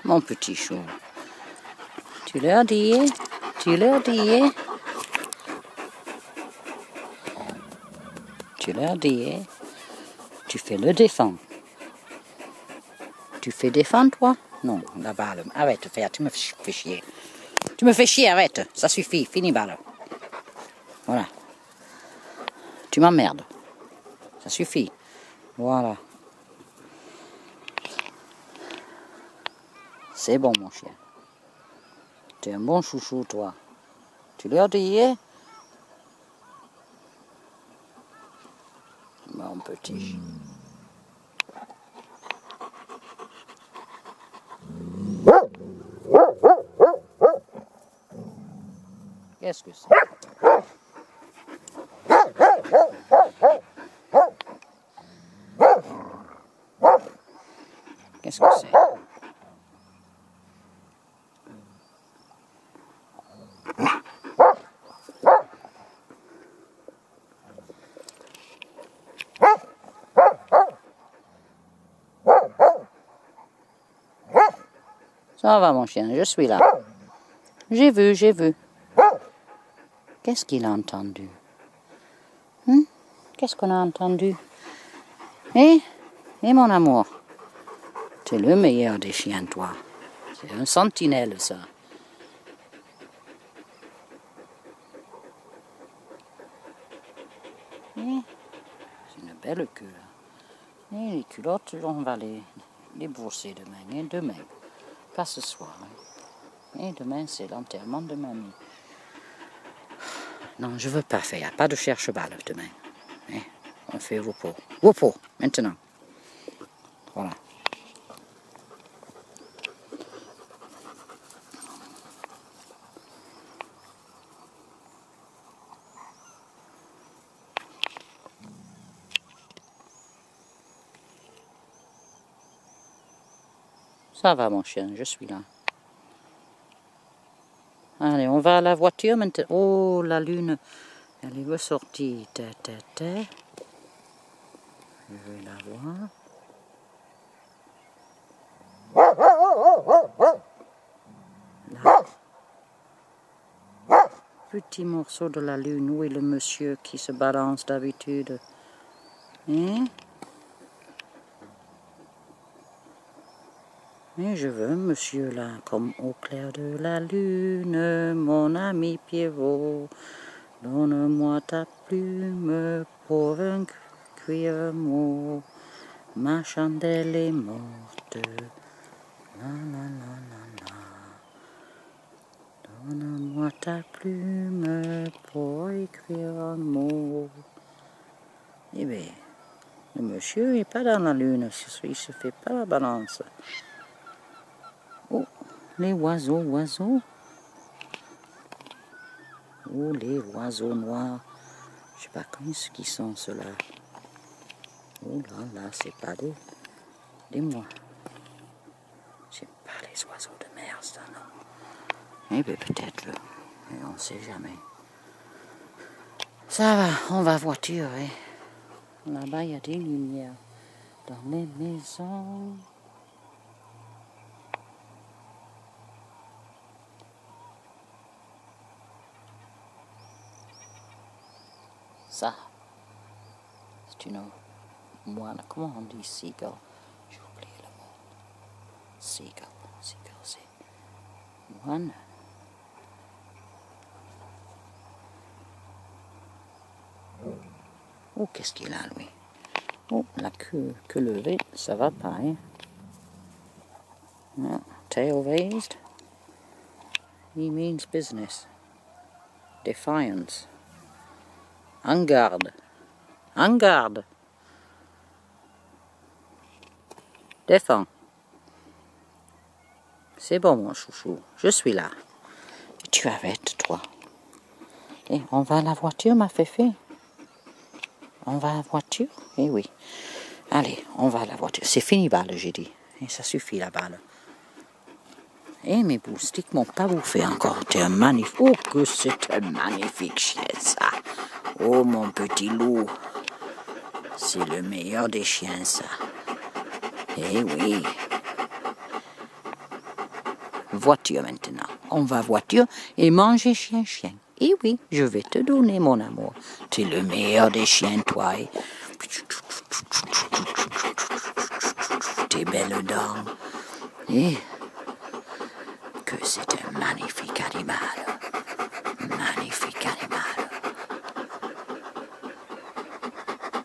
mon petit chou. Tu leur dis, tu leur dis, tu leur dis, tu fais le défendre. Tu fais défendre toi? Non, la balle. Arrête de faire, tu me fais chier. Tu me fais chier, arrête. Ça suffit, fini balle. Voilà. Tu m'emmerdes. Ça suffit. Voilà. C'est bon mon chien. Tu es un bon chouchou toi. Tu leur dis? Mon petit. Qu'est-ce que c'est? Qu'est-ce que c'est? Ça va mon chien, je suis là. J'ai vu, j'ai vu. Qu'est-ce qu'il a entendu? Qu'est-ce qu'on a entendu? Eh mon amour, tu es le meilleur des chiens toi. C'est un sentinelle ça. C'est une belle queue. Et les culottes, on va les brosser demain. Et demain, pas ce soir. Et demain, c'est l'enterrement de mamie. Non, je veux pas faire. Pas de cherche-balle demain. On fait repos. Repos, maintenant. Voilà. Ça va mon chien, je suis là. Allez, on va à la voiture maintenant. Oh, la lune, elle est ressortie. Je vais la voir. Là. Petit morceau de la lune. Où est le monsieur qui se balance d'habitude? Et je veux monsieur là, comme au clair de la lune, mon ami Pierrot, donne-moi ta plume pour un cuire mot, ma chandelle est morte, la la la la la. Donne-moi ta plume pour écrire un mot. Eh bien, le monsieur n'est pas dans la lune, il se fait pas la balance. Oh, les oiseaux. Oh, les oiseaux noirs. Je sais pas ce qu'ils sont ceux-là. Oh là, c'est pas des mois. J'aime pas les oiseaux de mer, ça, non. Eh bien, peut-être, mais on sait jamais. Ça va, on va voiture, Là-bas, il y a des lumières dans les maisons. Ça, c'est une moine. Comment on dit seagull? J'ai oublié le mot. Seagull, c'est moine. Oh, qu'est-ce qu'il a, lui? Oh, la queue levée, ça va pas, No, tail raised. He means business. Defiance. En garde. En garde. Défends. C'est bon, mon chouchou. Je suis là. Et tu arrêtes, toi. Et on va à la voiture, ma féfé. On va à la voiture? Eh oui. Allez, on va à la voiture. C'est fini, balle, j'ai dit. Et ça suffit, la balle. Eh, mes moustiques m'ont pas bouffé encore. T'es un magnifique... Oh, que c'est un magnifique chien, ça. Oh, mon petit loup. C'est le meilleur des chiens, ça. Eh oui. voiture maintenant. On va voiture et manger chien. Et oui, je vais te donner mon amour. Tu es le meilleur des chiens, toi. Tes belles dents. Et que c'est un magnifique animal.